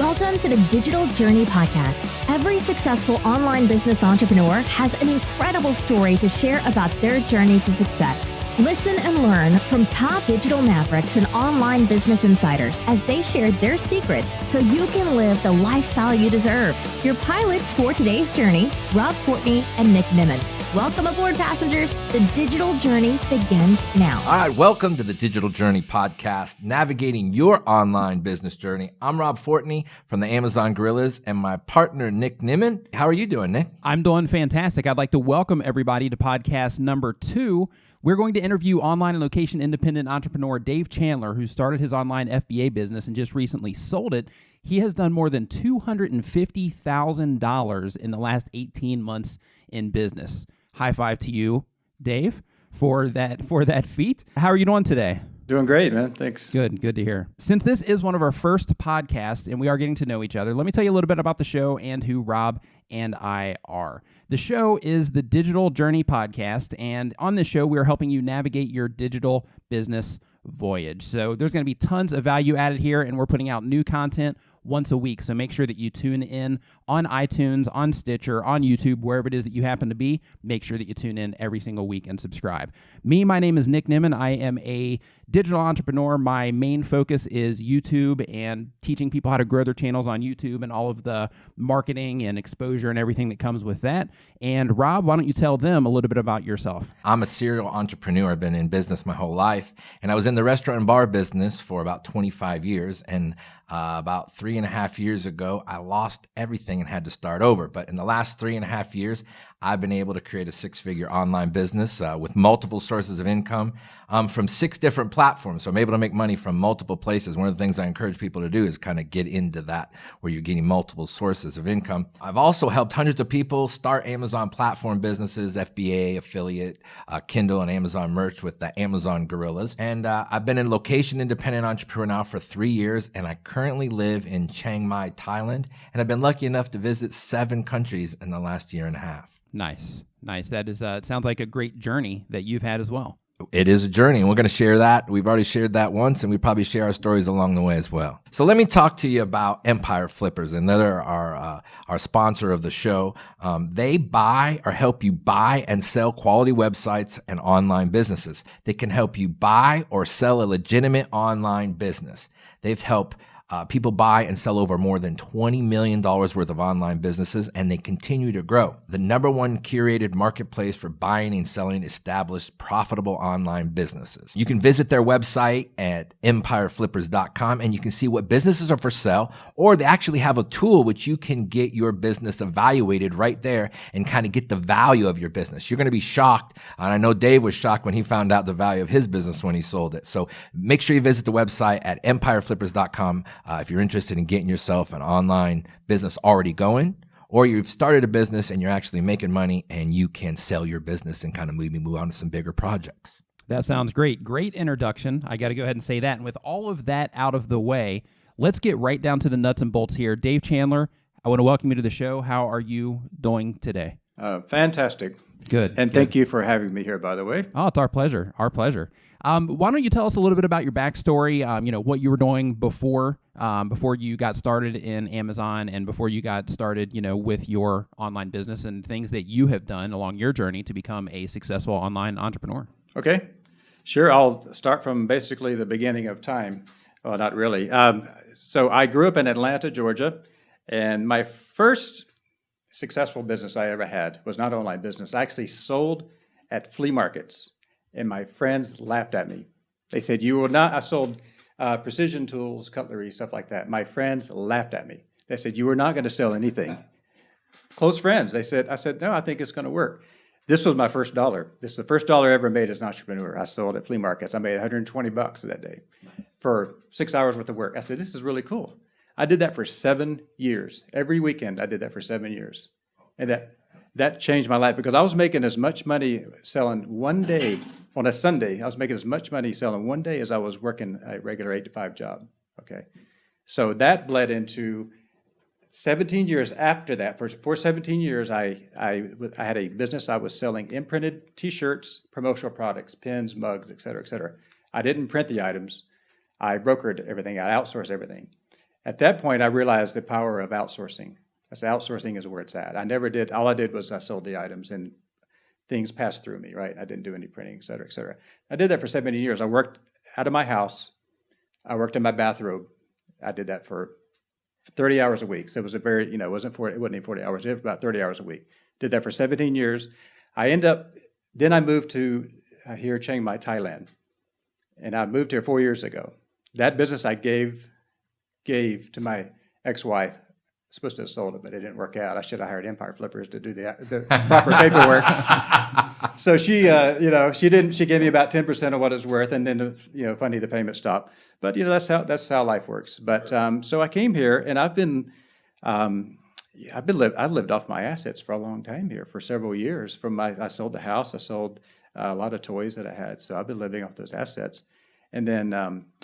Welcome to the Digital Journey Podcast. Every successful online business entrepreneur has an incredible story to share about their journey to success. Listen and learn from top digital mavericks and online business insiders as they share their secrets so you can live the lifestyle you deserve. Your pilots for today's journey, Rob Fortney and Nick Nimmin. Welcome aboard, passengers. The Digital Journey begins now. All right, welcome to the Digital Journey Podcast, navigating your online business journey. I'm Rob Fortney from the Amazon Gorillas and my partner, Nick Nimmin. How are you doing, Nick? I'm doing fantastic. I'd like to welcome everybody to podcast number 2. We're going to interview online and location independent entrepreneur Dave Chandler, who started his online FBA business and just recently sold it. He has done more than $250,000 in the last 18 months in business. High five to you, Dave, for that feat. How are you doing today? Doing great, man. Thanks. Good to hear. Since this is one of our first podcasts and we are getting to know each other, let me tell you a little bit about the show and who Rob and I are. The show is the Digital Journey Podcast, and on this show, we are helping you navigate your digital business voyage. So there's going to be tons of value added here, and we're putting out new content once a week. So make sure that you tune in on iTunes, on Stitcher, on YouTube, wherever it is that you happen to be. Make sure that you tune in every single week and subscribe. My name is Nick Nimmin. I am a digital entrepreneur. My main focus is YouTube and teaching people how to grow their channels on YouTube and all of the marketing and exposure and everything that comes with that. And Rob, why don't you tell them a little bit about yourself? I'm a serial entrepreneur. I've been in business my whole life, and I was in the restaurant and bar business for about 25 years. And about 3.5 years ago, I lost everything and had to start over. But in the last 3.5 years, I've been able to create a 6-figure online business with multiple sources of income from 6 different platforms. So I'm able to make money from multiple places. One of the things I encourage people to do is kind of get into that, where you're getting multiple sources of income. I've also helped hundreds of people start Amazon platform businesses, FBA, affiliate, Kindle, and Amazon merch with the Amazon Gorillas. And I've been in location independent entrepreneur now for 3 years, and I currently live in Chiang Mai, Thailand. And I've been lucky enough to visit 7 countries in the last year and a half. Nice. That is, it sounds like a great journey that you've had as well. It is a journey, and we're going to share that. We've already shared that once, and we probably share our stories along the way as well. So let me talk to you about Empire Flippers, and they're our sponsor of the show. They buy or help you buy and sell quality websites and online businesses. They can help you buy or sell a legitimate online business. They've helped people buy and sell over more than $20 million worth of online businesses, and they continue to grow. The #1 curated marketplace for buying and selling established, profitable online businesses. You can visit their website at empireflippers.com, and you can see what businesses are for sale, or they actually have a tool which you can get your business evaluated right there and kind of get the value of your business. You're going to be shocked, and I know Dave was shocked when he found out the value of his business when he sold it. So make sure you visit the website at empireflippers.com. If you're interested in getting yourself an online business already going, or you've started a business and you're actually making money and you can sell your business and kind of move on to some bigger projects. That sounds great. Great introduction. I got to go ahead and say that. And with all of that out of the way, let's get right down to the nuts and bolts here. Dave Chandler, I want to welcome you to the show. How are you doing today? Fantastic. Good. And thank you for having me here, by the way. Oh, it's our pleasure. Our pleasure. Why don't you tell us a little bit about your backstory, what you were doing before you got started in Amazon and before you got started, with your online business and things that you have done along your journey to become a successful online entrepreneur. Okay. Sure. I'll start from basically the beginning of time. Well, not really. So I grew up in Atlanta, Georgia, and my first successful business I ever had was not online business. I actually sold at flea markets. And my friends laughed at me. They said, "You will not." I sold precision tools, cutlery, stuff like that. My friends laughed at me. They said, "You were not going to sell anything." Close friends. I said, "No, I think it's going to work." This was my first dollar. This is the first dollar I ever made as an entrepreneur. I sold at flea markets. I made $120 that day for 6 hours worth of work. I said, "This is really cool." I did that for 7 years. Every weekend, I did that for 7 years. And that changed my life because I was making as much money selling one day on a Sunday. I was making as much money selling one day as I was working a regular 8-to-5 job. Okay, so that bled into 17 years after that. For 17 years, I had a business. I was selling imprinted T-shirts, promotional products, pins, mugs, et cetera, et cetera. I didn't print the items. I brokered everything. I outsourced everything. At that point, I realized the power of outsourcing. I said, outsourcing is where it's at. All I did was I sold the items and things passed through me, right? I didn't do any printing, et cetera, et cetera. I did that for 17 years. I worked out of my house. I worked in my bathrobe. I did that for 30 hours a week. So it was a very, it wasn't even 40 hours. It was about 30 hours a week. Did that for 17 years. Then I moved to here, Chiang Mai, Thailand. And I moved here 4 years ago. That business I gave to my ex-wife. Supposed to have sold it, but it didn't work out. I should have hired Empire Flippers to do the proper paperwork. So she didn't. She gave me about 10% of what it's worth, and then funny, the payment stopped. But that's how life works. But so I came here, and I've lived off my assets for a long time here, for several years. I sold the house, I sold a lot of toys that I had, so I've been living off those assets. And then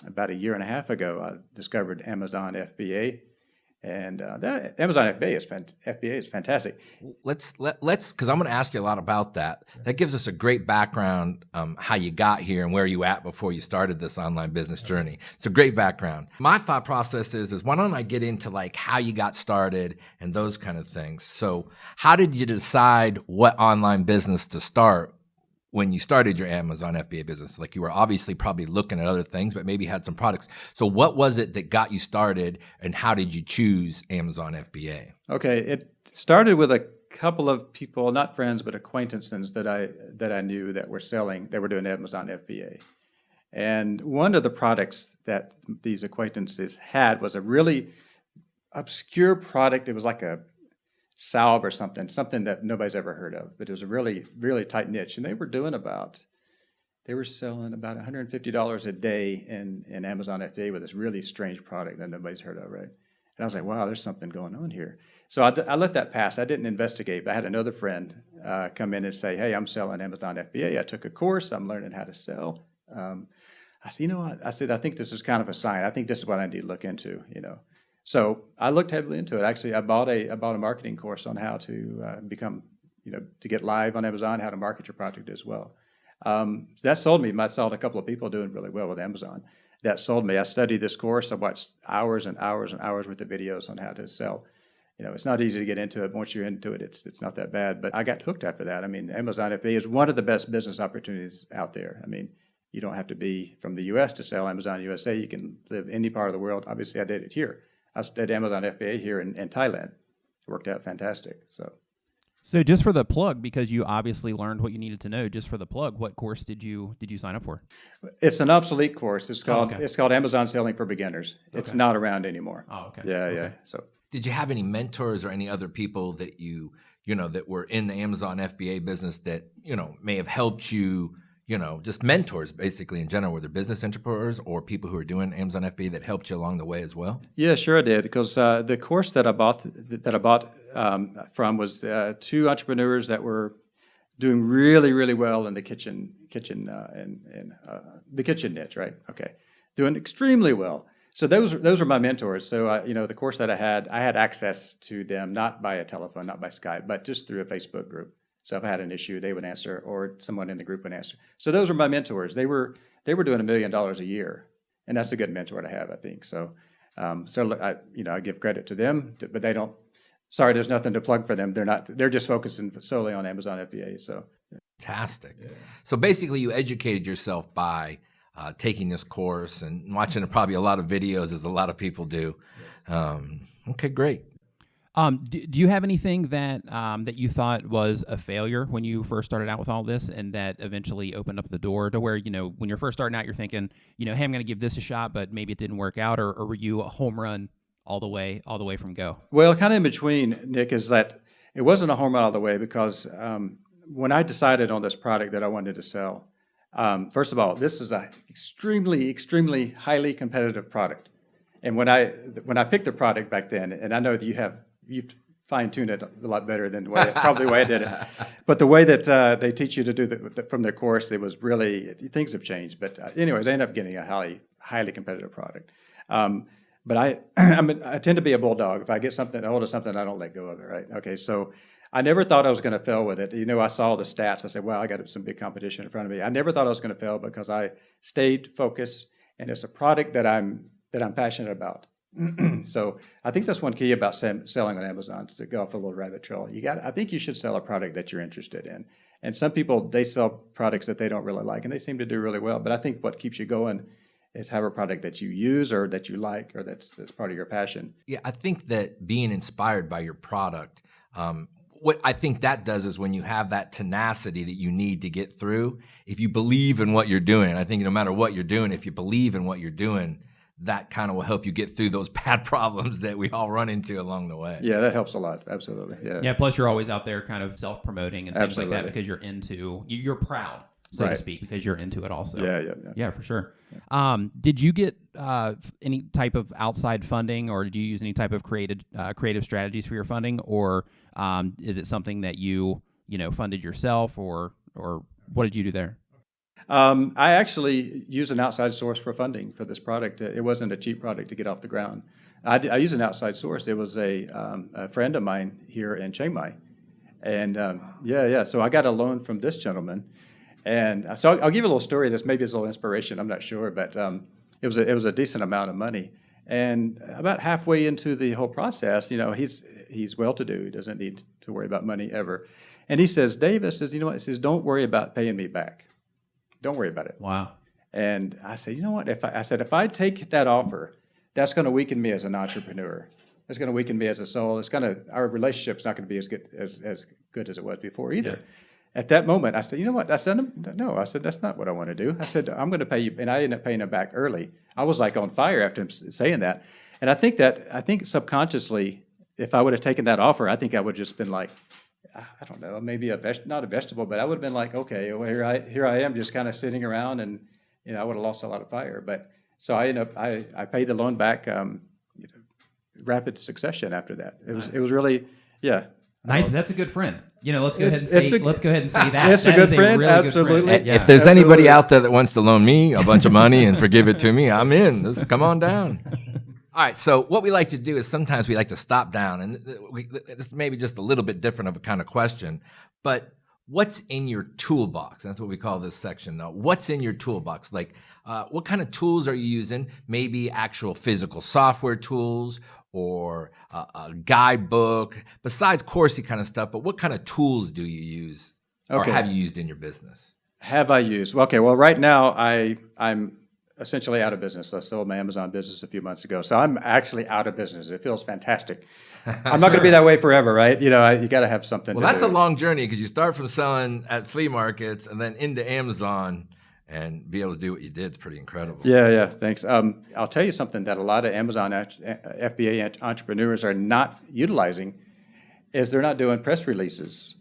about a year and a half ago, I discovered Amazon FBA. And that Amazon FBA is fantastic. Let's because I'm going to ask you a lot about that. That gives us a great background how you got here and where you at before you started this online business journey. It's a great background. My thought process is why don't I get into like how you got started and those kind of things. So how did you decide what online business to start when you started your Amazon FBA business? Like, you were obviously probably looking at other things, but maybe had some products. So what was it that got you started, and how did you choose Amazon FBA? Okay, it started with a couple of people, not friends, but acquaintances that I knew that were doing Amazon FBA. And one of the products that these acquaintances had was a really obscure product. It was like a salve or something that nobody's ever heard of, but it was a really, really tight niche. And they were selling about $150 a day in Amazon FBA with this really strange product that nobody's heard of, right? And I was like, wow, there's something going on here. So I let that pass. I didn't investigate. I had another friend come in and say, hey, I'm selling Amazon FBA. I took a course. I'm learning how to sell. I said, you know what? I said, I think this is kind of a sign. I think this is what I need to look into, So I looked heavily into it. Actually, I bought a marketing course on how to become, to get live on Amazon, how to market your product as well. That sold me. I saw a couple of people doing really well with Amazon. That sold me. I studied this course. I watched hours and hours and hours worth of videos on how to sell. It's not easy to get into it. Once you're into it, it's not that bad. But I got hooked after that. I mean, Amazon FBA is one of the best business opportunities out there. I mean, you don't have to be from the U.S. to sell Amazon USA. You can live any part of the world. Obviously, I did it here. I did Amazon FBA here in Thailand. It worked out fantastic. So just for the plug, because you obviously learned what you needed to know, just for the plug, what course did you sign up for? It's an obsolete course. It's called Amazon Selling for Beginners. Okay. It's not around anymore. Oh, okay. Yeah, okay. Yeah. So did you have any mentors or any other people that that were in the Amazon FBA business that, may have helped you, just mentors basically in general? Were there business entrepreneurs or people who are doing Amazon FBA that helped you along the way as well? Yeah, sure I did, because the course that I bought from was two entrepreneurs that were doing really, really well in the kitchen the kitchen niche, right? Okay, doing extremely well. So those were my mentors. So the course that I had access to them, not by a telephone, not by Skype, but just through a Facebook group. So if I had an issue, they would answer, or someone in the group would answer. So those were my mentors. They were doing $1 million a year, and that's a good mentor to have, I think. So I give credit to them, but they don't. Sorry, there's nothing to plug for them. They're just focusing solely on Amazon FBA. So fantastic. Yeah. So basically, you educated yourself by taking this course and watching probably a lot of videos, as a lot of people do. Okay, great. Do you have anything that you thought was a failure when you first started out with all this, and that eventually opened up the door to where, when you're first starting out, you're thinking, hey, I'm going to give this a shot, but maybe it didn't work out, or were you a home run all the way from go? Well, kind of in between, Nick, is that it wasn't a home run all the way, because when I decided on this product that I wanted to sell, first of all, this is a extremely, extremely highly competitive product. And when I picked the product back then, and I know that you've fine-tuned it a lot better than probably the way I did it. But the way that they teach you to do from their course, it was really, things have changed. But anyways, I ended up getting a highly competitive product. But I tend to be a bulldog. If I get a hold of something, I don't let go of it, right? Okay, so I never thought I was going to fail with it. I saw the stats. I said, well, I got some big competition in front of me. I never thought I was going to fail because I stayed focused, and it's a product that I'm passionate about. So I think that's one key about selling on Amazon, is to go off a little rabbit trail. I think you should sell a product that you're interested in. And some people, they sell products that they don't really like, and they seem to do really well. But I think what keeps you going is have a product that you use or that you like or that's part of your passion. Yeah, I think that being inspired by your product, what I think that does is when you have that tenacity that you need to get through, if you believe in what you're doing, I think no matter what you're doing, if you believe in what you're doing, that kind of will help you get through those bad problems that we all run into along the way. Yeah, that helps a lot. Absolutely. Yeah. Yeah. Plus, you're always out there kind of self-promoting and things Absolutely. like that because you're proud, so to Right. speak, because you're into it also. Yeah. Yeah, for sure. Did you get any type of outside funding, or did you use any type of creative strategies for your funding, or is it something that you funded yourself, or what did you do there? I actually used an outside source for funding for this product. It wasn't a cheap product to get off the ground. I used an outside source. It was a friend of mine here in Chiang Mai. And so I got a loan from this gentleman. And so I'll give you a little story. This maybe is a little inspiration. I'm not sure, but it was a decent amount of money. And about halfway into the whole process, he's well-to-do. He doesn't need to worry about money ever. And he says, Davis says, you know what? He says, don't worry about paying me back. Don't worry about it. Wow. And I said, you know what? If I take that offer, that's going to weaken me as an entrepreneur. It's going to weaken me as a soul. Our relationship's not going to be as good as it was before either. Yeah. At that moment, I said, you know what? I said, no. I said, that's not what I want to do. I said, I'm going to pay you, and I ended up paying him back early. I was like on fire after him saying that, and I think subconsciously, if I would have taken that offer, I think I would have just been like, I don't know, maybe not a vegetable, but I would have been like, okay, well, here I am, just kind of sitting around, and I would have lost a lot of fire. But so I ended up, I paid the loan back, rapid succession after that. It was really, yeah. Nice. That's a good friend. Let's go ahead and say that. It's a That good is friend, really good absolutely. friend. Yeah. If there's Absolutely. anybody out there that wants to loan me a bunch of money and forgive it to me, I'm in. Just come on down. All right, so what we like to do is sometimes we like to stop down, and this may be just a little bit different of a kind of question, but what's in your toolbox? That's what we call this section, though. What's in your toolbox? Like, what kind of tools are you using? Maybe actual physical software tools or a guidebook, besides coursey kind of stuff, but what kind of tools do you use or Okay. have you used in your business? Have I used? Okay, well, right now I'm essentially out of business. I sold my Amazon business a few months ago, so I'm actually out of business. It feels fantastic. I'm not going to be that way forever, right? You got to have something. Well, to that's do. a long journey because you start from selling at flea markets and then into Amazon and be able to do what you did. It's pretty incredible. Yeah, thanks. I'll tell you something that a lot of Amazon FBA entrepreneurs are not utilizing is they're not doing press releases.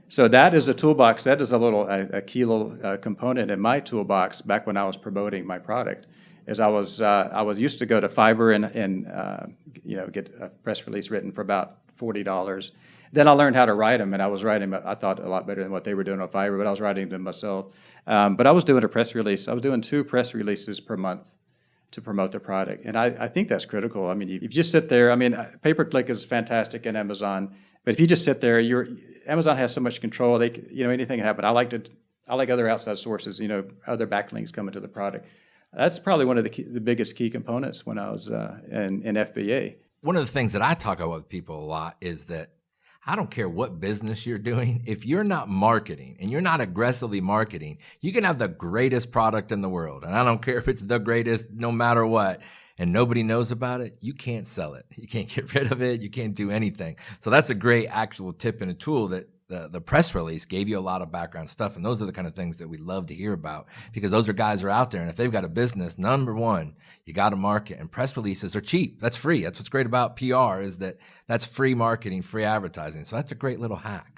So that is a toolbox. That is a key little component in my toolbox back when I was promoting my product. Is I was used to go to Fiverr and get a press release written for about $40. Then I learned how to write them, and I was writing them, I thought, a lot better than what they were doing on Fiverr, but I was writing them myself. But I was doing a press release. I was doing 2 press releases per month to promote the product, and I think that's critical. I mean, if you just sit there, I mean, pay-per-click is fantastic in Amazon, but if you just sit there, Amazon has so much control. Anything can happen. I like other outside sources, other backlinks coming to the product. That's probably one of the biggest key components when I was in FBA. One of the things that I talk about with people a lot is that I don't care what business you're doing. If you're not marketing and you're not aggressively marketing, you can have the greatest product in the world. And I don't care if it's the greatest, no matter what, and nobody knows about it, you can't sell it. You can't get rid of it. You can't do anything. So that's a great actual tip and a tool that the press release gave you a lot of background stuff. And those are the kind of things that we love to hear about because those are guys who are out there. And if they've got a business, number one, you got to market, and press releases are cheap. That's free. That's what's great about PR is that that's free marketing, free advertising. So that's a great little hack.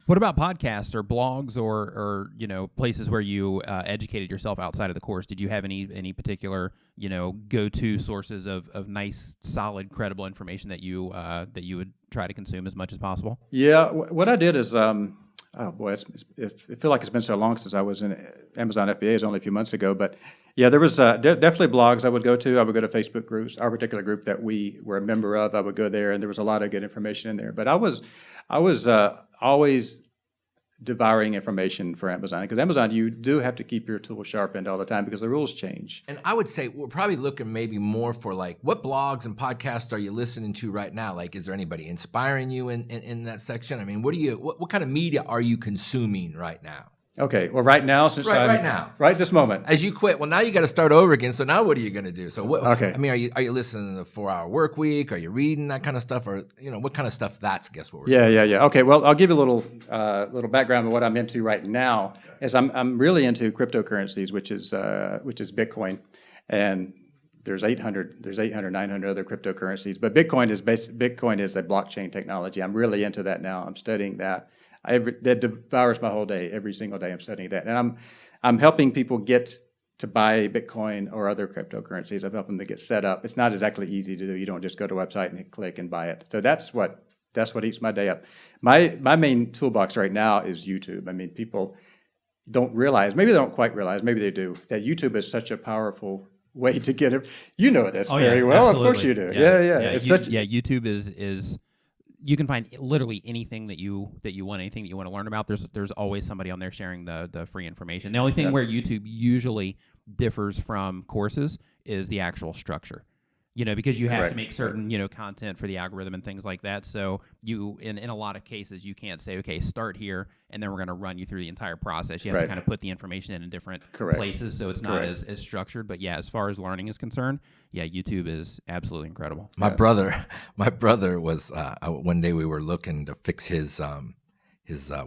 What about podcasts or blogs or places where you educated yourself outside of the course? Did you have any particular go-to sources of nice, solid, credible information that you would try to consume as much as possible? Yeah, what I did is, oh boy, I feel like it's been so long since I was in Amazon FBA. It was only a few months ago, but yeah, there was definitely blogs I would go to. I would go to Facebook groups. Our particular group that we were a member of, I would go there, and there was a lot of good information in there. But I was always devouring information for Amazon, because Amazon, you do have to keep your tool sharpened all the time because the rules change. And I would say we're probably looking maybe more for like, what blogs and podcasts are you listening to right now? Like, is there anybody inspiring you in that section? I mean, what kind of media are you consuming right now? Okay, well, right now, since right now, right this moment, as you quit, well, now you got to start over again. So now, what are you going to do? So, okay. I mean, are you listening to the 4-Hour Work Week? Are you reading that kind of stuff, or what kind of stuff? That's guess what we're doing. Yeah. Okay, well, I'll give you a little background of what I'm into right now. Is I'm really into cryptocurrencies, which is Bitcoin, and there's 800, 900 other cryptocurrencies, but Bitcoin is a blockchain technology. I'm really into that now. I'm studying that. That devours my whole day. Every single day I'm studying that. And I'm helping people get to buy Bitcoin or other cryptocurrencies. I'm helping them to get set up. It's not exactly easy to do. You don't just go to a website and click and buy it. So that's what eats my day up. My main toolbox right now is YouTube. I mean, people don't realize, maybe they don't quite realize, maybe they do, that YouTube is such a powerful way to get it. You know this very well. Absolutely. Of course you do. Yeah. YouTube is you can find literally anything that you want, anything that you want to learn about. There's always somebody on there sharing the free information. The only thing where YouTube usually differs from courses is the actual structure. Because you have to make certain, content for the algorithm and things like that. So you, in a lot of cases, you can't say, okay, start here, and then we're going to run you through the entire process. You have to kind of put the information in different places, so it's not as structured. But yeah, as far as learning is concerned, YouTube is absolutely incredible. My brother was one day we were looking to fix his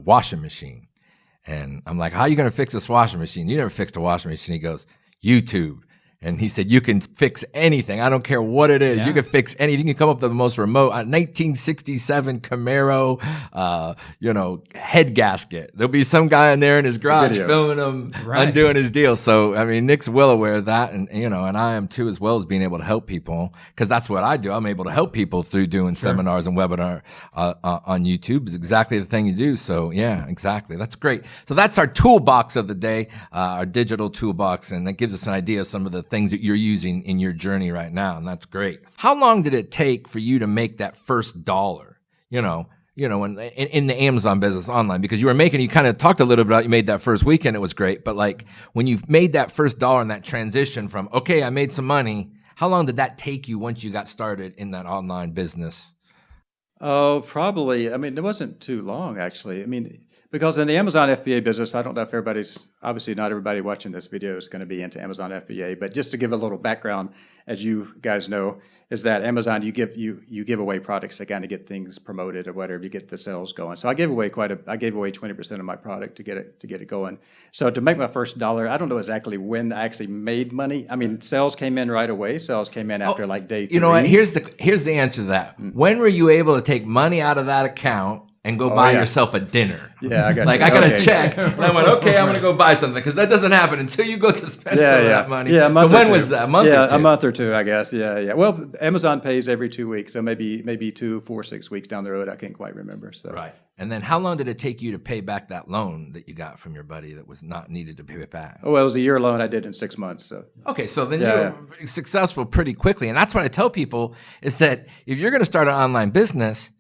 washing machine, and I'm like, "How are you going to fix this washing machine? You never fixed a washing machine." He goes, "YouTube." And he said, you can fix anything. I don't care what it is. Yeah. You can fix anything. You can come up with the most remote 1967 Camaro, head gasket. There'll be some guy in there in his garage filming him undoing his deal. So, I mean, Nick's well aware of that. And, and I am too, as well as being able to help people, because that's what I do. I'm able to help people through doing seminars and webinars on YouTube. Is exactly the thing you do. So, yeah, exactly. That's great. So that's our toolbox of the day, our digital toolbox. And that gives us an idea of some of the things that you're using in your journey right now, and that's great. How long did it take for you to make that first dollar? In the Amazon business online, because you kind of talked a little bit about, you made that first weekend, it was great, but like when you've made that first dollar and that transition from, okay, I made some money, how long did that take you once you got started in that online business? Oh, probably. I mean, it wasn't too long, actually. I mean, because in the Amazon FBA business, I don't know if obviously not everybody watching this video is going to be into Amazon FBA, but just to give a little background, as you guys know, is that Amazon, you give away products to kind of get things promoted or whatever, you get the sales going. So I gave away 20% of my product to get it going. So to make my first dollar, I don't know exactly when I actually made money. I mean, sales came in right away. Sales came in after like day 3. You know what? Here's the answer to that. When were you able to take money out of that account and go buy yourself a dinner? Yeah, I got like, I got a check, and I went, okay, I'm going to go buy something, because that doesn't happen until you go to spend some of that money. Yeah, a month so when or two. was that? A month or two? A month or two, I guess. Yeah. Well, Amazon pays every 2 weeks, so maybe 2, 4, 6 weeks down the road. I can't quite remember. So. Right. And then how long did it take you to pay back that loan that you got from your buddy that was not needed to pay it back? Oh, well, it was a year loan I did in 6 months. So. Okay, so then you're successful pretty quickly. And that's what I tell people, is that if you're going to start an online business,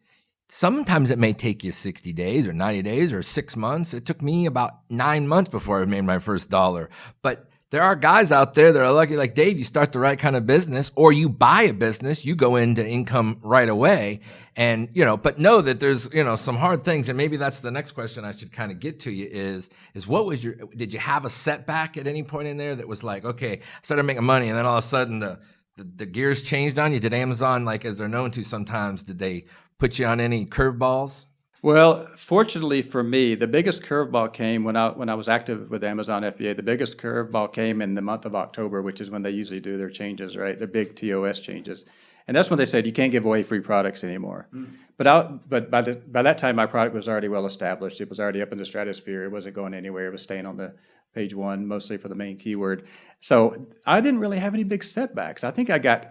sometimes it may take you 60 days or 90 days or 6 months. It took me about 9 months before I made my first dollar. But there are guys out there that are lucky, like Dave, you start the right kind of business, or you buy a business, you go into income right away. And, but know that there's, some hard things. And maybe that's the next question I should kind of get to you is what was did you have a setback at any point in there that was like, okay, I started making money, and then all of a sudden the gears changed on you? Did Amazon, like as they're known to sometimes, did they put you on any curveballs? Well, fortunately for me, the biggest curveball came when I was active with Amazon FBA. The biggest curveball came in the month of October, which is when they usually do their changes, right? Their big TOS changes. And that's when they said you can't give away free products anymore. But by that time, my product was already well established. It was already up in the stratosphere. It wasn't going anywhere. It was staying on the page 1, mostly for the main keyword. So I didn't really have any big setbacks. I think I got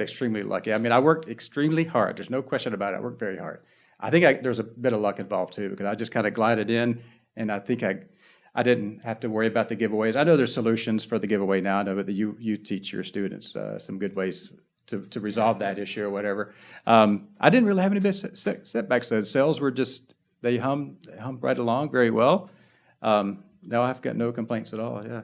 extremely lucky. I mean, I worked extremely hard. There's no question about it. I worked very hard. I think there's a bit of luck involved too, because I just kind of glided in, and I think I didn't have to worry about the giveaways. I know there's solutions for the giveaway now. I know that you teach your students some good ways to resolve that issue or whatever. I didn't really have any big setbacks. The sales were just they hummed right along very well. No, I've got no complaints at all. Yeah.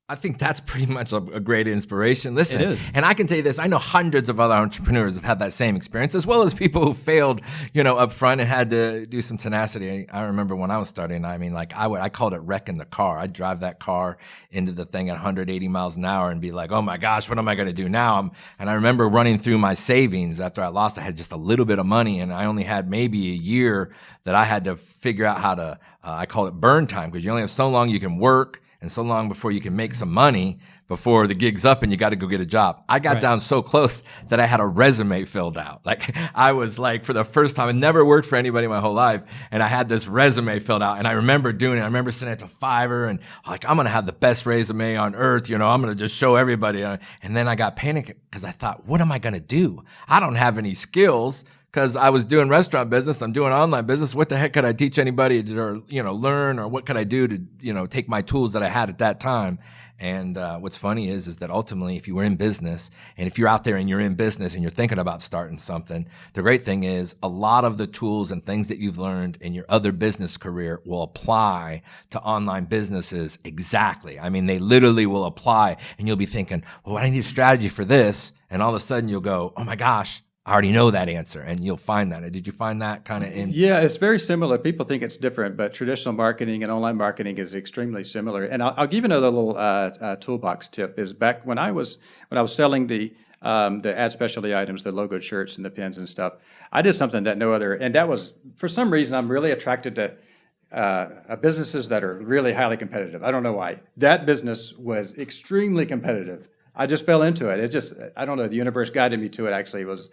I think that's pretty much a great inspiration. Listen, It is. and I can tell you this, I know hundreds of other entrepreneurs have had that same experience, as well as people who failed, up front and had to do some tenacity. I remember when I was starting, I called it wrecking the car. I'd drive that car into the thing at 180 miles an hour and be like, oh my gosh, what am I going to do now? And I remember running through my savings after I lost. I had just a little bit of money, and I only had maybe a year that I had to figure out how to, I call it burn time, because you only have so long you can work and so long before you can make some money before the gig's up and you got to go get a job. I got down so close that I had a resume filled out. Like, I was like, for the first time, I never worked for anybody my whole life, and I had this resume filled out, and I remember doing it. I remember sitting at the Fiverr and like, I'm going to have the best resume on earth. I'm going to just show everybody. And then I got panicked because I thought, what am I going to do? I don't have any skills. Because I was doing restaurant business, I'm doing online business. What the heck could I teach anybody to, learn, or what could I do to, take my tools that I had at that time? And what's funny is that ultimately, if you were in business, and if you're out there and you're in business and you're thinking about starting something, the great thing is a lot of the tools and things that you've learned in your other business career will apply to online businesses exactly. I mean, they literally will apply, and you'll be thinking, well, I need a strategy for this. And all of a sudden you'll go, oh my gosh, I already know that answer, and you'll find that. Did you find that kind of in? Yeah, it's very similar. People think it's different, but traditional marketing and online marketing is extremely similar. And I'll give you another little toolbox tip. Is back when I was selling the ad specialty items, the logoed shirts and the pins and stuff, I did something that no other. And that was, for some reason, I'm really attracted to businesses that are really highly competitive. I don't know why. That business was extremely competitive. I just fell into it. It just, I don't know, the universe guided me to it. Actually, it was,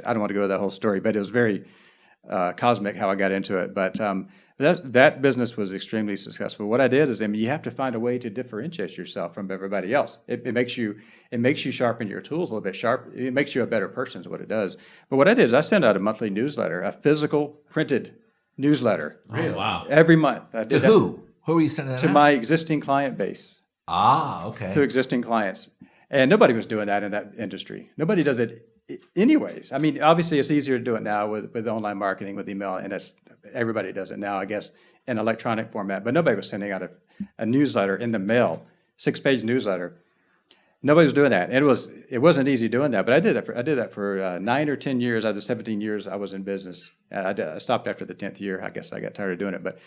I don't want to go to that whole story, but it was very cosmic how I got into it. But that business was extremely successful. What I did is, you have to find a way to differentiate yourself from everybody else. It makes you sharpen your tools a little bit sharp. It makes you a better person is what it does. But what I did is I sent out a monthly newsletter, a physical printed newsletter. Really? Wow. Every month. I did To who? Who are you sending that to out? my existing client base. Ah, okay. To existing clients. And nobody was doing that in that industry. Nobody does it anyways. I mean, obviously it's easier to do it now with online marketing, with email, and everybody does it now, I guess, in electronic format. But nobody was sending out a newsletter in the mail, 6-page newsletter. Nobody was doing that. And it wasn't easy doing that, but I did that for 9 or 10 years. Out of the 17 years I was in business. I stopped after the 10th year. I guess I got tired of doing it, but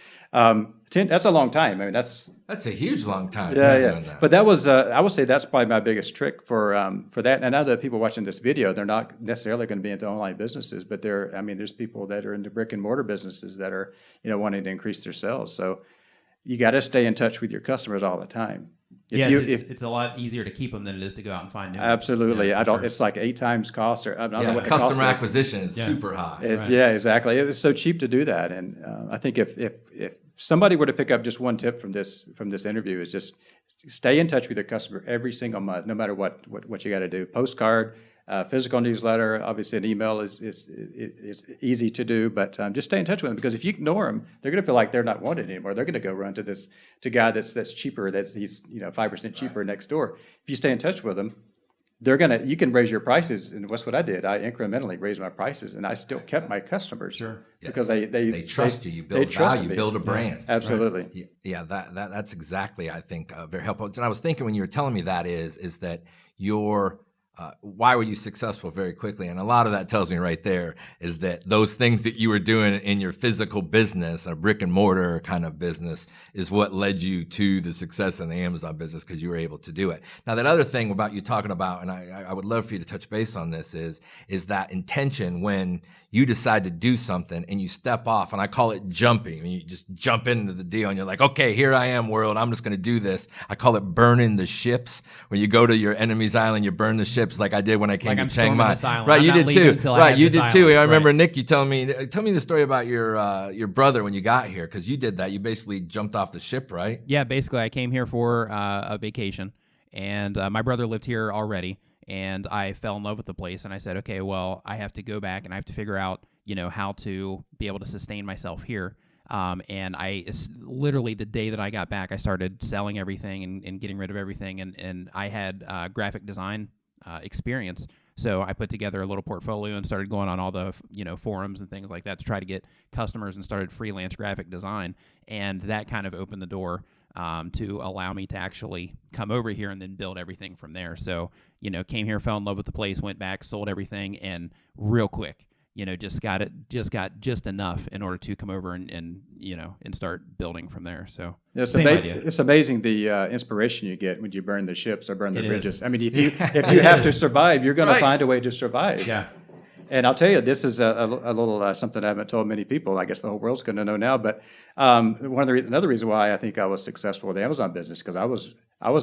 10, that's a long time. I mean, that's a huge long time. Yeah. Doing that. But that was, I would say that's probably my biggest trick for that. And now the people watching this video, they're not necessarily going to be into online businesses, but there's people that are into brick and mortar businesses that are, wanting to increase their sales. So you got to stay in touch with your customers all the time. It's a lot easier to keep them than it is to go out and find new ones. Absolutely. Yeah, Sure. It's like 8 times cost, or I don't know what the cost customer is. acquisition is super high. Yeah, exactly. It was so cheap to do that, and I think if somebody were to pick up just one tip from this interview, is just stay in touch with your customer every single month, no matter what you got to do. Postcard, physical newsletter, obviously an email is easy to do, but just stay in touch with them, because if you ignore them, they're going to feel like they're not wanted anymore. They're going to go run to guy that's cheaper, he's 5% cheaper next door. If you stay in touch with them, you can raise your prices, and that's what I did. I incrementally raised my prices, and I still kept my customers. Sure. Because they trust you. You build value. You build a brand. Absolutely. Right? Yeah. That's exactly, I think, very helpful. And I was thinking when you were telling me that is that your why were you successful very quickly? And a lot of that tells me right there is that those things that you were doing in your physical business, a brick and mortar kind of business, is what led you to the success in the Amazon business, because you were able to do it. Now, that other thing about you talking about, and I would love for you to touch base on this, is that intention when you decide to do something and you step off, and I call it jumping. I mean, you just jump into the deal and you're like, okay, here I am, world. I'm just going to do this. I call it burning the ships. When you go to your enemy's island, you burn the ships, like I did when I came to Chiang Mai. Right, you did too. Right, you did too. I remember Nick, you tell me the story about your brother when you got here, because you did that. You basically jumped off the ship, right? Yeah, basically I came here for a vacation, and my brother lived here already, and I fell in love with the place, and I said, okay, well, I have to go back and I have to figure out, how to be able to sustain myself here. And literally the day that I got back, I started selling everything and getting rid of everything, and I had graphic design experience. So I put together a little portfolio and started going on all the forums and things like that to try to get customers, and started freelance graphic design, and that kind of opened the door to allow me to actually come over here and then build everything from there. So came here, fell in love with the place, went back, sold everything, and real quick, just got enough in order to come over and start building from there. So it's amazing the inspiration you get when you burn the ships or burn the bridges. I mean, if you have to survive, you're going to find a way to survive. Yeah. And I'll tell you, this is a little something I haven't told many people. I guess the whole world's going to know now. But another reason why I think I was successful with the Amazon business, because I was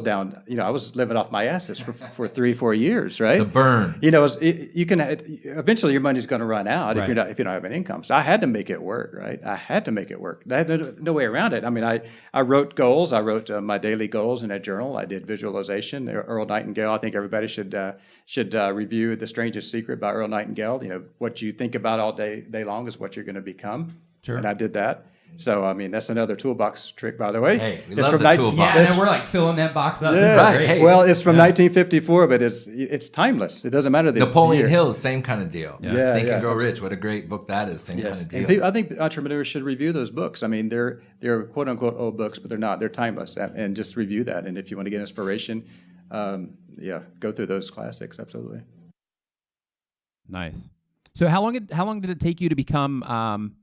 down. I was living off my assets for 3-4 years, right? The burn. You can eventually your money's going to run out if you don't have an income. So I had to make it work, right? I had to make it work. I had no way around it. I mean, I wrote goals. I wrote my daily goals in a journal. I did visualization. Earl Nightingale. I think everybody should review The Strangest Secret by Earl Nightingale. What you think about all day long is what you're going to become. Sure. And I did that. So, I mean, that's another toolbox trick, by the way. Hey, we love the toolbox. Yeah, and then we're like filling that box up. Yeah. Right. Hey. Well, it's from 1954, but it's timeless. It doesn't matter the Napoleon year. Hill, same kind of deal. Yeah. Think and Grow Rich. What a great book that is. Same kind of deal. And I think entrepreneurs should review those books. I mean, they're quote unquote old books, but they're not. They're timeless. And just review that. And if you want to get inspiration, go through those classics. Absolutely. Nice. So how long did it take you to become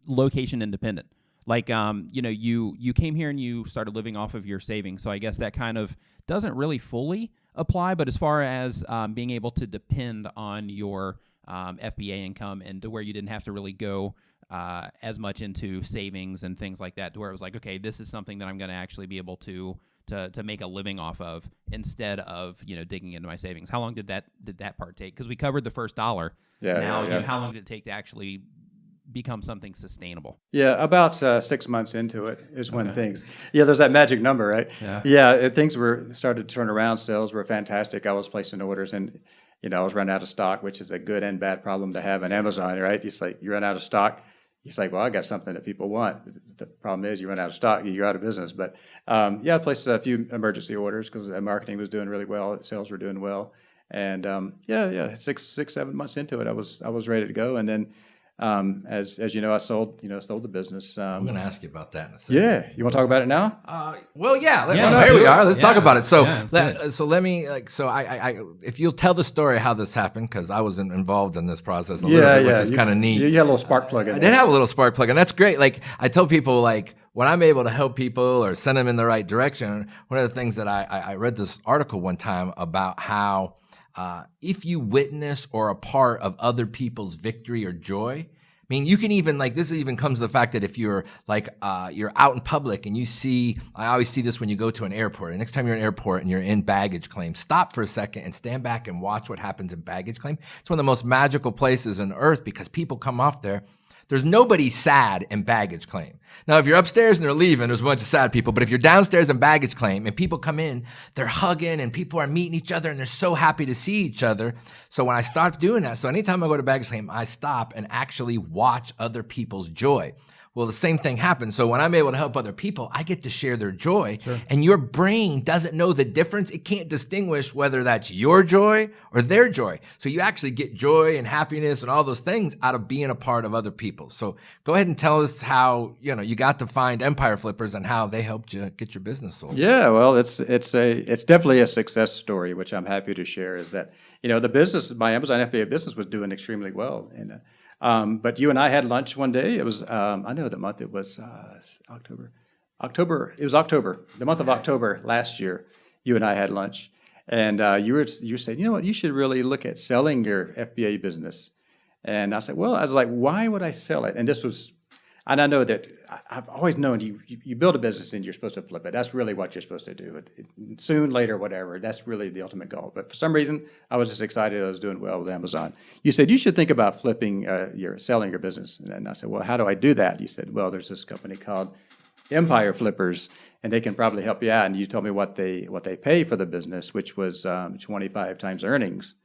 location independent? Like, you came here and you started living off of your savings. So I guess that kind of doesn't really fully apply. But as far as being able to depend on your FBA income, and to where you didn't have to really go as much into savings and things like that, to where it was like, okay, this is something that I'm going to actually be able to make a living off of, instead of digging into my savings. How long did that part take? Because we covered the first dollar. Yeah. How long did it take to actually become something sustainable? Yeah, about 6 months into it is when things. Yeah, there's that magic number, right? Yeah. Things started to turn around. Sales were fantastic. I was placing orders, and I was running out of stock, which is a good and bad problem to have on Amazon, right? It's like you run out of stock. It's like, well, I got something that people want. The problem is you run out of stock, you're out of business. But I placed a few emergency orders because marketing was doing really well, sales were doing well, and 6-7 months into it, I was ready to go, and then. As you know, I sold the business. I'm going to ask you about that in a second. Yeah, you want to talk about it now? Here we are. Let's talk about it. So, let me I if you'll tell the story how this happened, because I wasn't involved in this process a little bit, which is kind of neat. You had a little spark plug in there. I did have a little spark plug, and that's great. Like I tell people, like when I'm able to help people or send them in the right direction, one of the things that I read this article one time about how. If you witness or are a part of other people's victory or joy, I mean, you can even this even comes to the fact that if you're you're out in public and you see, I always see this when you go to an airport. The next time you're in an airport and you're in baggage claim, stop for a second and stand back and watch what happens in baggage claim. It's one of the most magical places on earth because people come off there. There's nobody sad in baggage claim. Now, if you're upstairs and they're leaving, there's a bunch of sad people. But if you're downstairs in baggage claim and people come in, they're hugging and people are meeting each other and they're so happy to see each other. So when I stopped doing that, so anytime I go to baggage claim, I stop and actually watch other people's joy. Well, the same thing happens. So when I'm able to help other people, I get to share their joy. Sure. And your brain doesn't know the difference. It can't distinguish whether that's your joy or their joy. So you actually get joy and happiness and all those things out of being a part of other people. So go ahead and tell us how, you got to find Empire Flippers and how they helped you get your business sold. Yeah, well, it's definitely a success story, which I'm happy to share, is that, the business, my Amazon FBA business was doing extremely well. And but you and I had lunch one day. It was, I know the month, it was October. It was October, the month of October last year. You and I had lunch, and you said, what, you should really look at selling your FBA business. And I said, I was like, why would I sell it? And this was, and I know that I've always known you build a business and you're supposed to flip it. That's really what you're supposed to do. Soon, later, whatever. That's really the ultimate goal. But for some reason, I was just excited. I was doing well with Amazon. You said you should think about flipping selling your business. And I said, well, how do I do that? You said, well, there's this company called Empire Flippers, and they can probably help you out. And you told me what they pay for the business, which was 25 times earnings.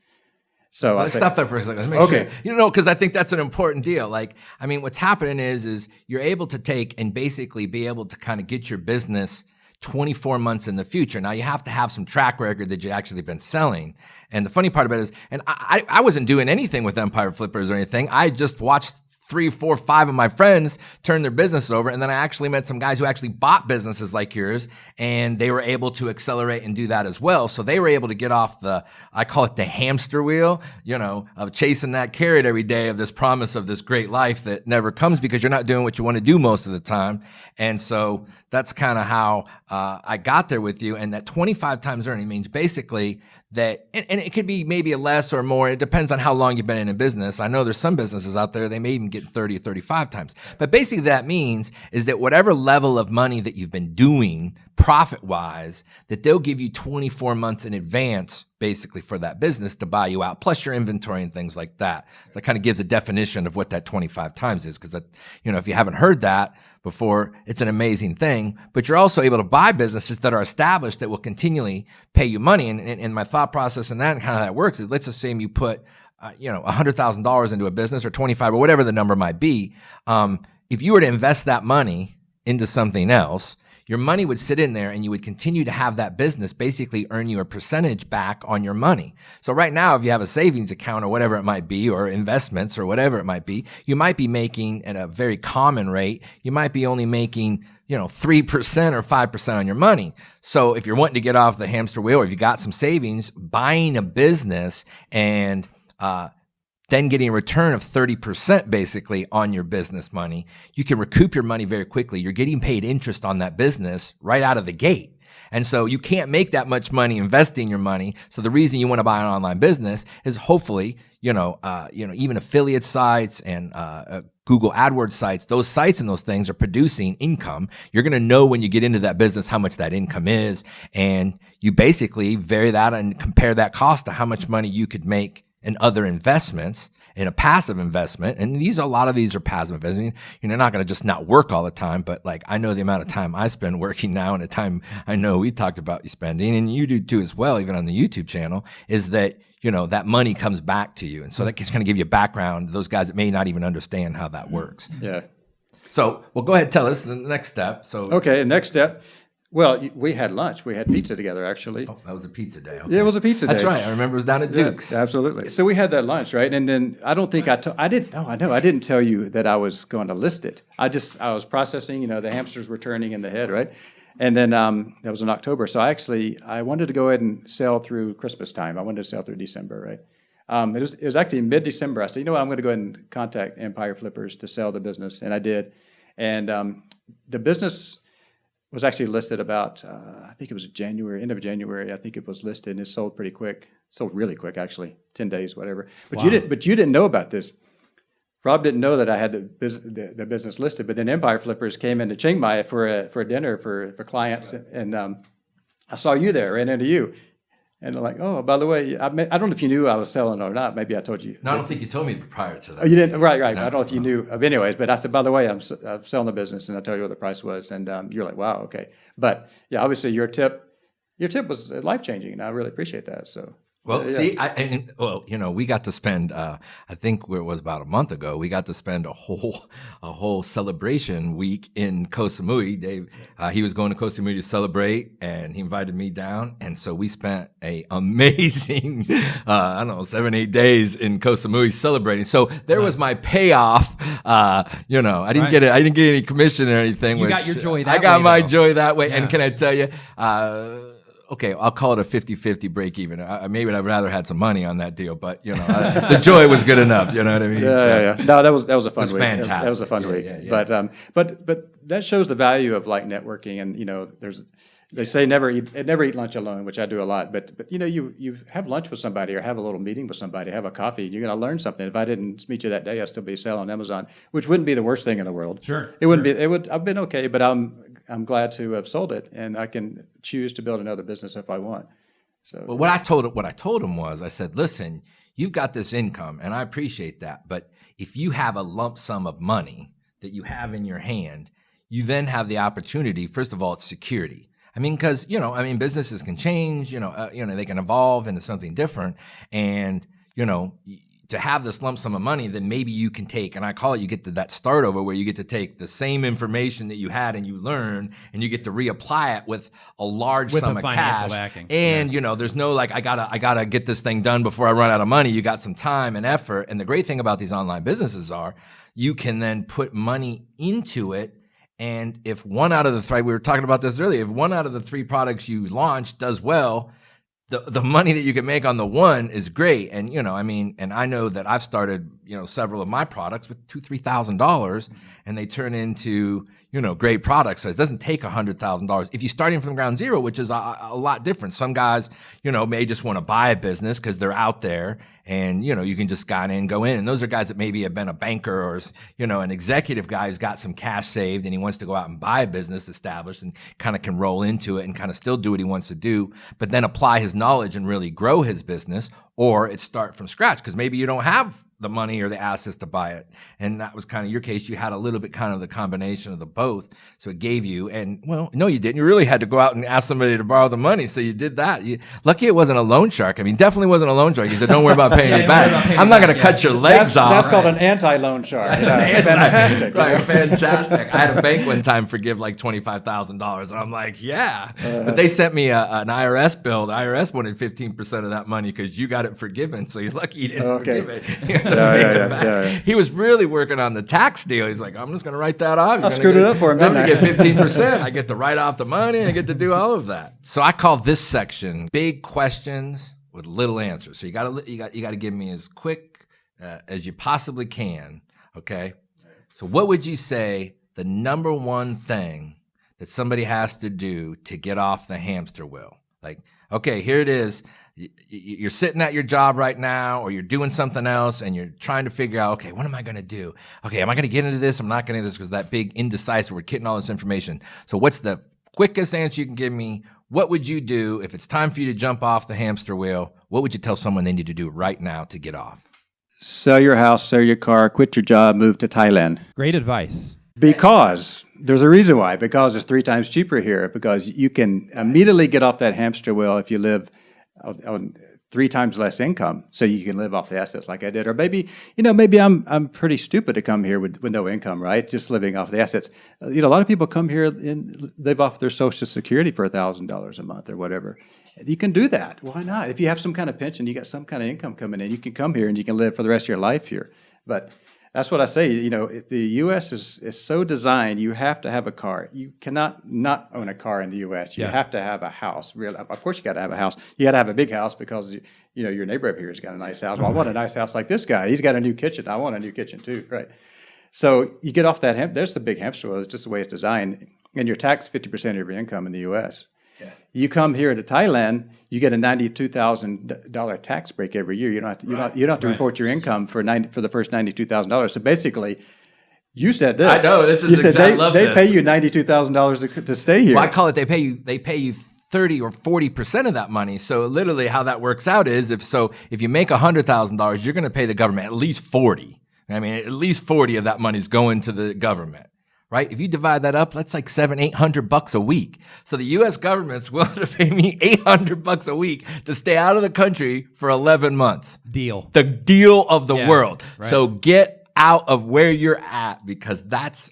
So let's stop there for a second. Let's make sure. Because I think that's an important deal. What's happening is you're able to take and basically be able to kind of get your business 24 months in the future. Now you have to have some track record that you've actually been selling. And the funny part about it is, and I wasn't doing anything with Empire Flippers or anything. I just watched 3, 4, 5 of my friends turn their business over. And then I actually met some guys who actually bought businesses like yours, and they were able to accelerate and do that as well. So they were able to get off I call it the hamster wheel, of chasing that carrot every day of this promise of this great life that never comes because you're not doing what you want to do most of the time. And so that's kind of how I got there with you. And that 25 times earning means basically that, and it could be maybe a less or more. It depends on how long you've been in a business. I know there's some businesses out there, they may even get 30 or 35 times. But basically that means is that whatever level of money that you've been doing profit-wise, that they'll give you 24 months in advance basically for that business to buy you out, plus your inventory and things like that. So that kind of gives a definition of what that 25 times is, because if you haven't heard that before, it's an amazing thing. But you're also able to buy businesses that are established that will continually pay you money. And my thought process and that and kind of how that works is, let's assume you put $100,000 into a business, or 25, or whatever the number might be. If you were to invest that money into something else, your money would sit in there and you would continue to have that business basically earn you a percentage back on your money. So right now, if you have a savings account or whatever it might be, or investments or whatever it might be, you might be making at a very common rate, you might be only making 3% or 5% on your money. So if you're wanting to get off the hamster wheel, or if you got some savings, buying a business and then getting a return of 30% basically on your business money, you can recoup your money very quickly. You're getting paid interest on that business right out of the gate. And so you can't make that much money investing your money. So the reason you want to buy an online business is hopefully, even affiliate sites and Google AdWords sites, those sites and those things are producing income. You're going to know when you get into that business how much that income is. And you basically vary that and compare that cost to how much money you could make in other investments, in a passive investment. And a lot of these are passive investments. You're not going to just not work all the time, but like I know the amount of time I spend working now, and the time I know we talked about you spending, and you do too as well, even on the YouTube channel, is that that money comes back to you. And so that can kind of give you a background to those guys that may not even understand how that works. Yeah. So, well, go ahead, tell us the next step. Okay, next step. Well, we had lunch. We had pizza together, actually. Oh, that was a pizza day. Okay. Yeah, it was a pizza day. That's right. I remember it was down at Duke's. Yeah, absolutely. So we had that lunch, right? And then I don't think I didn't tell you that I was going to list it. I was processing, the hamsters were turning in the head, right? And then that was in October. So I wanted to go ahead and sell through Christmas time. I wanted to sell through December, right? It was actually mid-December. I said, what, I'm going to go ahead and contact Empire Flippers to sell the business. And I did. And the business was actually listed about, I think it was end of January. I think it was listed, and it sold pretty quick. Sold really quick, actually, 10 days, whatever. But wow. You didn't know about this. Rob didn't know that I had the business listed. But then Empire Flippers came into Chiang Mai for a dinner for clients, and I saw you there, ran into you. And they're like, oh, by the way, I don't know if you knew I was selling or not. Maybe I told you. No, I don't think you told me prior to that. Oh, you didn't? Right. No, I don't know if you no. knew. Anyways, but I said, by the way, I'm selling the business, and I told you what the price was. And you're like, wow, okay. But, yeah, obviously your tip was life-changing, and I really appreciate that. So. Well, yeah. We got to spend, I think it was about a month ago, we got to spend a whole celebration week in Koh Samui. Dave, he was going to Koh Samui to celebrate, and he invited me down. And so we spent a amazing, 7-8 days in Koh Samui celebrating. So there was my payoff. I didn't get it. I didn't get any commission or anything. You got your joy that way. I got my though. joy that way. Yeah. And can I tell you, okay, I'll call it a 50-50 break even. Maybe I'd rather had some money on that deal, but the joy was good enough. You know what I mean? Yeah. No, that was a fun week. Fantastic. That was a fun week. Yeah. But that shows the value of like networking, and they say never eat lunch alone, which I do a lot. But you have lunch with somebody or have a little meeting with somebody, have a coffee, and you're going to learn something. If I didn't meet you that day, I'd still be selling on Amazon, which wouldn't be the worst thing in the world. Sure. It wouldn't be. It would. I've been okay, but I'm glad to have sold it, and I can choose to build another business if I want. So, well, what I told him was, I said, listen, you've got this income, and I appreciate that, but if you have a lump sum of money that you have in your hand, you then have the opportunity. First of all, it's security. I mean, because businesses can change. They can evolve into something different, and to have this lump sum of money, then maybe you can take, and I call it, you get to that start over where you get to take the same information that you had and you learn, and you get to reapply it with a large sum of cash. Backing. And there's no like, I gotta get this thing done before I run out of money. You got some time and effort. And the great thing about these online businesses are you can then put money into it. And if one out of the three, we were talking about this earlier, if one out of the 3 products you launch does well, the money that you can make on the one is great. And, and I know that I've started, several of my products with $2,000-$3,000 and they turn into, great products. So it doesn't take $100,000. If you're starting from ground zero, which is a lot different. Some guys, may just want to buy a business because they're out there and, you can just go in. And those are guys that maybe have been a banker or, an executive guy who's got some cash saved and he wants to go out and buy a business established and kind of can roll into it and kind of still do what he wants to do, but then apply his knowledge and really grow his business. Or it start from scratch because maybe you don't have the money or the assets to buy it. And that was kind of your case. You had a little bit kind of the combination of the both. So it gave you, and well, no, you didn't. You really had to go out and ask somebody to borrow the money. So you did that. Lucky it wasn't a loan shark. I mean, definitely wasn't a loan shark. He said, don't worry about paying it back. I'm not going to cut your legs off. That's called an anti-loan shark. Fantastic. Right, fantastic. I had a bank one time forgive like $25,000. And I'm like, yeah. But they sent me an IRS bill. The IRS wanted 15% of that money because you got it forgiven. So you're lucky you didn't forgive it. He was really working on the tax deal. He's like, I'm just going to write that off. I screwed it up for him, didn't I? I get 15%. I get to write off the money and I get to do all of that. So I call this section big questions with little answers. So you got to give me as quick as you possibly can. Okay. So what would you say the number one thing that somebody has to do to get off the hamster wheel? Like, okay, here it is. You're sitting at your job right now or you're doing something else and you're trying to figure out, okay, what am I going to do? Okay, am I going to get into this? I'm not going to do this because that big indecisive, we're getting all this information. So what's the quickest answer you can give me? What would you do if it's time for you to jump off the hamster wheel? What would you tell someone they need to do right now to get off? Sell your house, sell your car, quit your job, move to Thailand. Great advice. Because there's a reason why. Because it's 3 times cheaper here. Because you can immediately get off that hamster wheel if you live on 3 times less income, so you can live off the assets like I did. Or maybe I'm pretty stupid to come here with no income, right? Just living off the assets. A lot of people come here and live off their Social Security for $1,000 a month or whatever. You can do that. Why not? If you have some kind of pension, you got some kind of income coming in, you can come here and you can live for the rest of your life here. But that's what I say. The U.S. is so designed. You have to have a car. You cannot not own a car in the U.S. You have to have a house. Of course, you got to have a house. You got to have a big house because your neighbor up here has got a nice house. Well, I want a nice house like this guy. He's got a new kitchen. I want a new kitchen too, right? So you get off that. There's the big hamster wheel. It's just the way it's designed, and you're taxed 50% of your income in the U.S. You come here to Thailand, you get a $92,000 tax break every year. You don't have to report your income for the first $92,000. So basically, you said this. I know this is exactly. They pay you $92,000 to stay here. Well, I call it they pay you 30 or 40% of that money. So literally, how that works out is if you make $100,000, you're going to pay the government at least 40. I mean, at least 40 of that money is going to the government. Right? If you divide that up, that's like $700-800 a week. So the U.S. government's willing to pay me $800 a week to stay out of the country for 11 months. Deal. The deal of the world. Right. So get out of where you're at because that's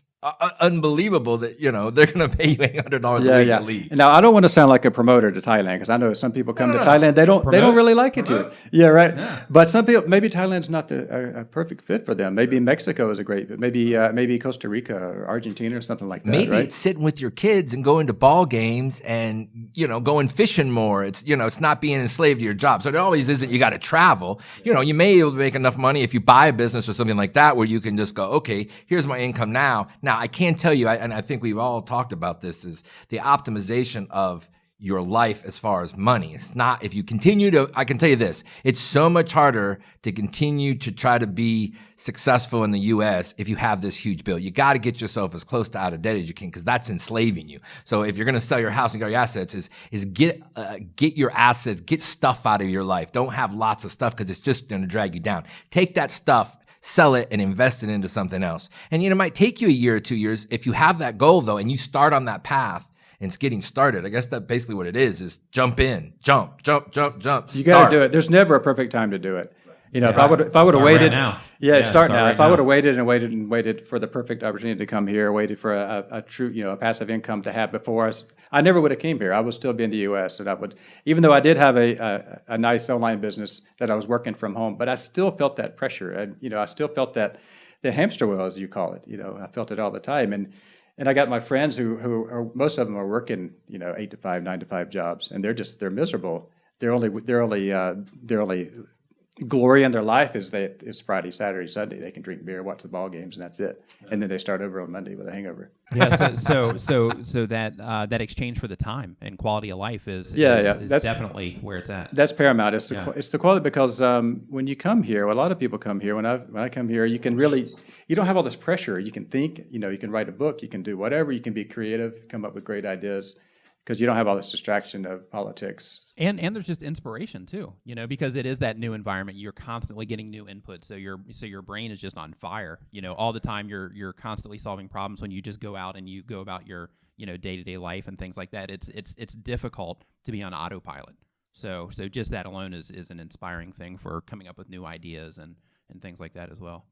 unbelievable that they're going to pay you $800 a week to leave. Now I don't want to sound like a promoter to Thailand because I know some people come to Thailand they don't really like it here. Yeah, right. Yeah. But some people maybe Thailand's not a perfect fit for them. Maybe Mexico is a great. Maybe Costa Rica or Argentina or something like that. Maybe right? It's sitting with your kids and going to ball games and going fishing more. It's it's not being enslaved to your job. So it always isn't. You got to travel. You may be able to make enough money if you buy a business or something like that where you can just go, okay, here's my income now. Now, I can't tell you, and I think we've all talked about this, is the optimization of your life as far as money. It's not, if you continue to, I can tell you this, it's so much harder to continue to try to be successful in the U.S. if you have this huge bill. You got to get yourself as close to out of debt as you can because that's enslaving you. So if you're going to sell your house and get your assets, is get your assets, get stuff out of your life. Don't have lots of stuff because it's just going to drag you down. Take that stuff, sell it and invest it into something else. And it might take you a year or 2 years. If you have that goal though, and you start on that path and it's getting started, I guess that's basically what it is jump in, jump. You got to do it. There's never a perfect time to do it. You know, if I would have waited, now. Start now. right If I now. would have waited for the perfect opportunity to come here, waited for a true, a passive income to have before us, I never would have came here. I would still be in the U.S. and I would, even though I did have a nice online business that I was working from home, but I still felt that pressure. And, I still felt that the hamster wheel, as you call it. I felt it all the time. And I got my friends who are, most of them are working, 8 to 5, 9 to 5 jobs, and they're miserable. Their only glory in their life is Friday, Saturday, Sunday. They can drink beer, watch the ball games, and that's it. And then they start over on Monday with a hangover. Yeah. So that exchange for the time and quality of life is That's definitely where it's at. That's paramount. It's the quality, because when you come here, a lot of people come here. When I come here, you don't have all this pressure. You can think. You can write a book. You can do whatever. You can be creative. Come up with great ideas. Because you don't have all this distraction of politics. And there's just inspiration too, because it is that new environment. You're constantly getting new input, so your brain is just on fire. All the time you're constantly solving problems when you just go out and you go about your day-to-day life and things like that. It's difficult to be on autopilot. So just that alone is an inspiring thing for coming up with new ideas and things like that as well.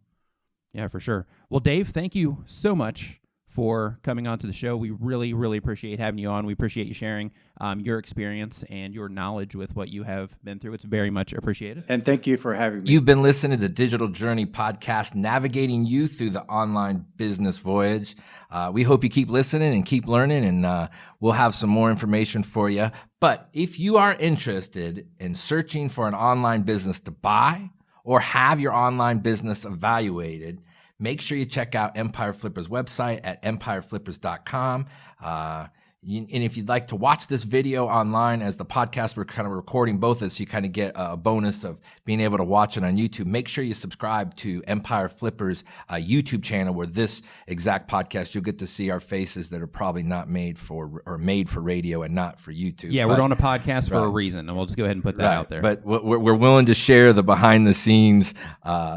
Yeah, for sure. Well, Dave, thank you so much for coming on to the show. We really, really appreciate having you on. We appreciate you sharing your experience and your knowledge with what you have been through. It's very much appreciated. And thank you for having me. You've been listening to the Digital Journey Podcast, navigating you through the online business voyage. We hope you keep listening and keep learning, and we'll have some more information for you. But if you are interested in searching for an online business to buy or have your online business evaluated, make sure you check out Empire Flipper's website at empireflippers.com. And if you'd like to watch this video online as the podcast, we're kind of recording both of us, so you kind of get a bonus of being able to watch it on YouTube. Make sure you subscribe to Empire Flipper's YouTube channel, where this exact podcast, you'll get to see our faces that are probably not made for radio and not for YouTube. Yeah, we're on a podcast for a reason, and we'll just go ahead and put that out there. But we're willing to share the behind the scenes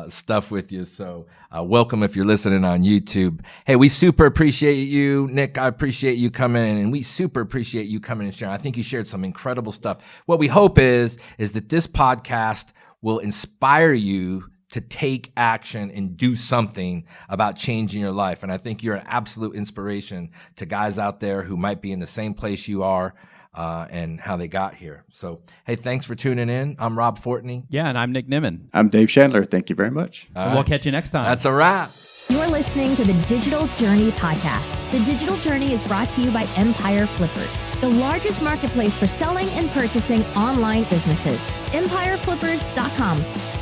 stuff with you. So welcome if you're listening on YouTube. Hey, we super appreciate you, Nick. I appreciate you coming in, and we super appreciate you coming and sharing. I think you shared some incredible stuff. What we hope is that this podcast will inspire you to take action and do something about changing your life. And I think you're an absolute inspiration to guys out there who might be in the same place you are and how they got here. So, hey, thanks for tuning in. I'm Rob Fortney. Yeah, and I'm Nick Niman. I'm Dave Chandler. Thank you very much. And we'll catch you next time. That's a wrap. You're listening to the Digital Journey Podcast. The Digital Journey is brought to you by Empire Flippers, the largest marketplace for selling and purchasing online businesses. EmpireFlippers.com.